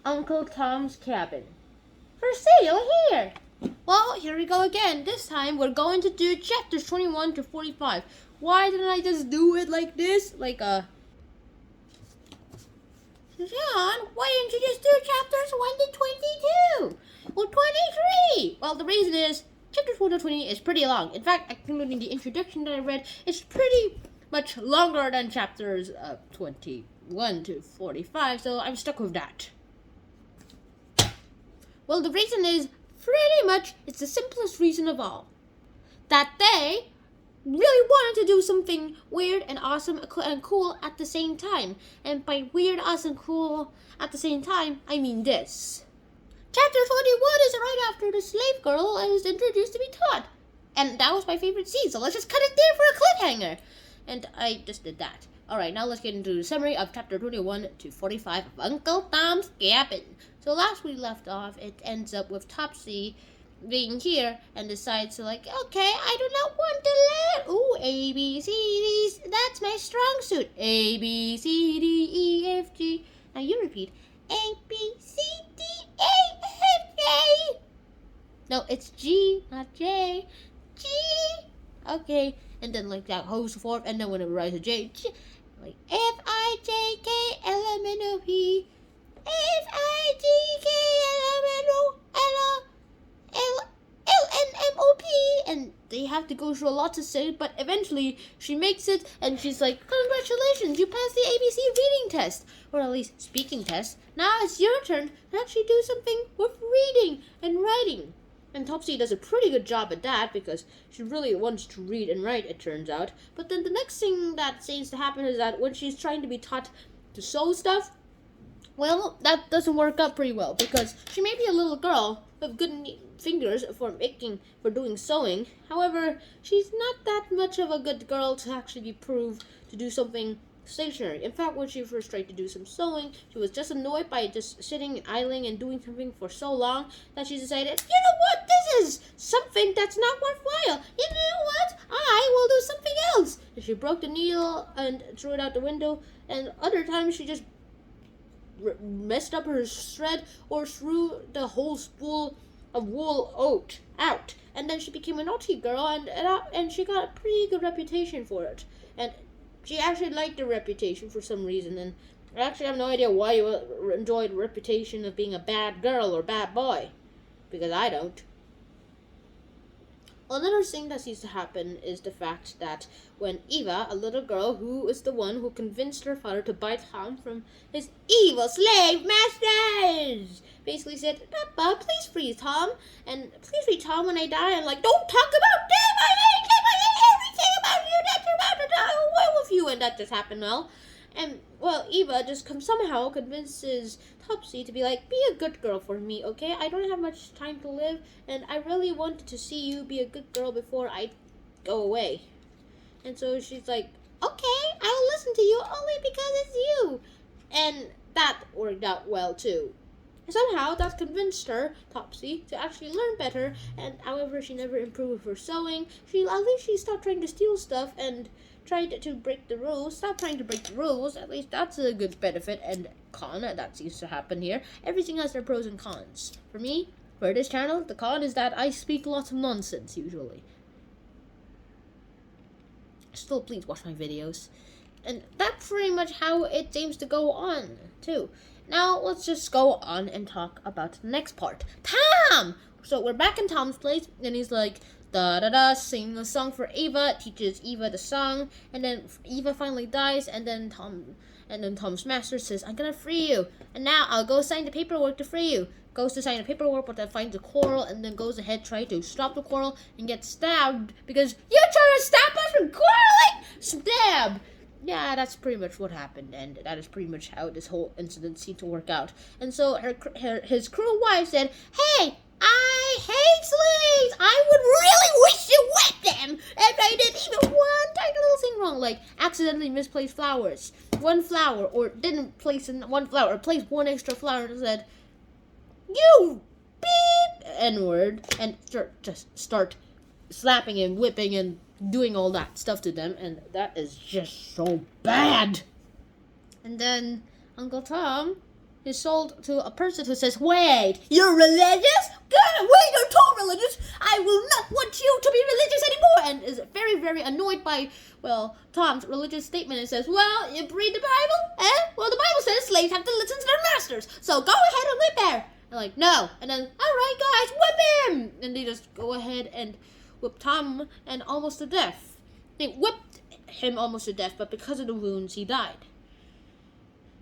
Uncle Tom's Cabin. For sale here! Well, here we go again. This time we're going to do chapters 21 to 45. Why didn't I just do it like this? John, why didn't you just do chapters 1 to 22? Or 23? Well, the reason is chapters 1 to 20 is pretty long. In fact, including the introduction that I read, it's pretty much longer than chapters 21 to 45, so I'm stuck with that. Well, the reason is pretty much it's the simplest reason of all. That they really wanted to do something weird and awesome and cool at the same time. And by weird, awesome, cool at the same time, I mean this. Chapter 21 is right after the slave girl is introduced to be taught. And that was my favorite scene, so let's just cut it there for a cliffhanger. And I just did that. Alright, now let's get into the summary of chapter 21 to 45 of Uncle Tom's Cabin. So last we left off, it ends up with Topsy being here and decides to okay, I do not want to learn. Ooh, A, B, C, D, that's my strong suit. A, B, C, D, E, F, G. Now you repeat. A, B, C, D, A, F, J. No, it's G, not J. G. Okay, and then that goes forth, and then when it rises to J, F, I, J, K, L, M, N, O, P. F, I, J, K, L, M, N, O, L-N-M-O-P, and they have to go through a lot to say, but eventually she makes it, and she's like, congratulations, you passed the ABC reading test, or at least speaking test. Now it's your turn to actually do something with reading and writing. And Topsy does a pretty good job at that, because she really wants to read and write, it turns out. But then the next thing that seems to happen is that when she's trying to be taught to sew stuff, well, that doesn't work out pretty well, because she may be a little girl with good fingers for doing sewing. However, she's not that much of a good girl to actually be proved to do something stationary. In fact, when she first tried to do some sewing, she was just annoyed by just sitting and idling and doing something for so long that she decided, you know what, this is something that's not worthwhile. You know what, I will do something else. And she broke the needle and threw it out the window, and other times she just messed up her thread or threw the whole spool of wool out, and then she became a naughty girl, and she got a pretty good reputation for it, and she actually liked the reputation for some reason. And I actually have no idea why you enjoyed the reputation of being a bad girl or bad boy, because I don't. Another thing that seems to happen is the fact that when Eva, a little girl who is the one who convinced her father to buy Tom from his evil slave masters, basically said, Papa, please free Tom, and please free Tom when I die. And don't talk about them, I hate everything about you, that's about to die away with you. And that just happened well. And, well, Eva just somehow convinces Topsy to be be a good girl for me, okay? I don't have much time to live, and I really wanted to see you be a good girl before I go away. And so she's like, okay, I'll listen to you only because it's you. And that worked out well, too. Somehow, that convinced her, Topsy, to actually learn better, and however she never improved her sewing, at least she stopped trying to steal stuff and tried to break the rules. Stop trying to break the rules. At least that's a good benefit and con that seems to happen here. Everything has their pros and cons. For me, for this channel, the con is that I speak lots of nonsense usually. Still, please watch my videos. And that's pretty much how it seems to go on, too. Now, let's just go on and talk about the next part. Tom! So, we're back in Tom's place, and he's like, da-da-da, sing a song for Eva, teaches Eva the song, and then Eva finally dies, and then Tom's master says, I'm gonna free you, and now I'll go sign the paperwork to free you. Goes to sign the paperwork, but then finds a quarrel, and then goes ahead, try to stop the quarrel, and gets stabbed, because you're trying to stop us from quarreling! Stab! Yeah, that's pretty much what happened, and that is pretty much how this whole incident seemed to work out. And so his cruel wife said, hey, I hate slaves! I would really wish you whipped them if I did even one tiny little thing wrong, accidentally misplaced flowers. One flower, or didn't place in one flower, or placed one extra flower and said, you beep, N-word, and start slapping and whipping and doing all that stuff to them, and that is just so bad. And then Uncle Tom is sold to a person who says, "Wait, you're religious? Wait, you're too religious. I will not want you to be religious anymore." And is very, very annoyed by, well, Tom's religious statement and says, "Well, you read the Bible? Well, the Bible says slaves have to listen to their masters. So go ahead and whip her." And like, no. And then, "All right, guys, whip him." And they just go ahead and whip Tom and almost to death. They whipped him almost to death, but because of the wounds, he died.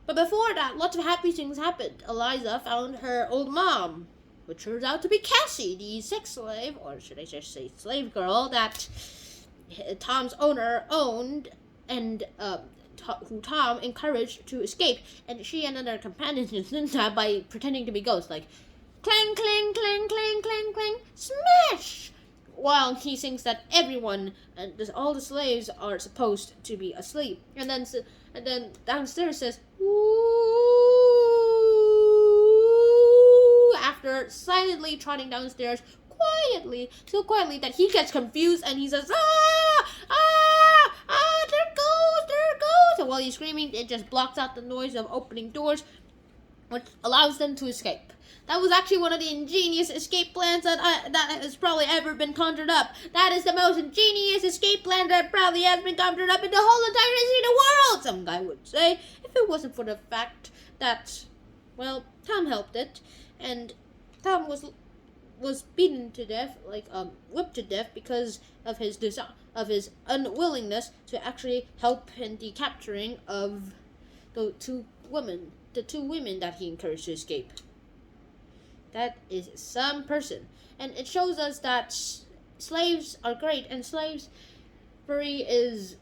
But before that, lots of happy things happened. Eliza found her old mom, which turns out to be Cassie, the sex slave, or should I just say slave girl, that Tom's owner owned and who Tom encouraged to escape. And she and another companion did that by pretending to be ghosts, like clang, clang, clang, clang, clang, clang, smash! While he thinks that everyone and all the slaves are supposed to be asleep. And then downstairs says, "Ooh," after silently trotting downstairs quietly, so quietly that he gets confused and he says, "Ah! Ah! Ah! There it goes! There it goes!" And while he's screaming, it just blocks out the noise of opening doors, which allows them to escape. That was actually one of the ingenious escape plans that has probably ever been conjured up. That is the most ingenious escape plan that probably has been conjured up in the whole entire history of the world, some guy would say, if it wasn't for the fact that, well, Tom helped it, and Tom was beaten to death, whipped to death because of his unwillingness to actually help in the capturing of the two women that he encouraged to escape. That is some person. And it shows us that slaves are great, and slavery is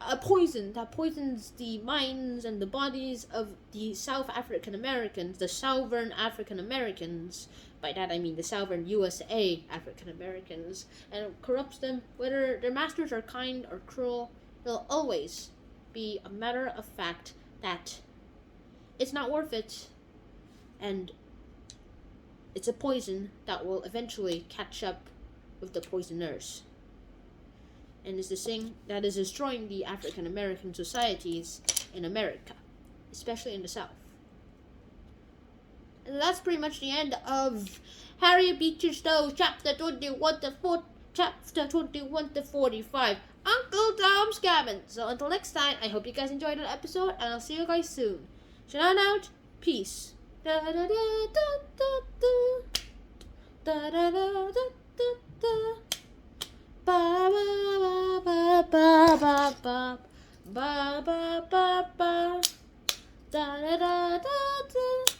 a poison that poisons the minds and the bodies of the South African Americans, the Southern African Americans. By that I mean the Southern USA African Americans, and it corrupts them. Whether their masters are kind or cruel, it'll always be a matter of fact that it's not worth it, and it's a poison that will eventually catch up with the poisoners. And it's the thing that is destroying the African American societies in America, especially in the South. And that's pretty much the end of Harriet Beecher Stowe, chapter 21 to 45, Uncle Tom's Cabin. So until next time, I hope you guys enjoyed the episode, and I'll see you guys soon. Shout out, peace. Da da da da da da da da da da da. Ba ba ba ba ba ba ba ba ba ba ba da da da da da.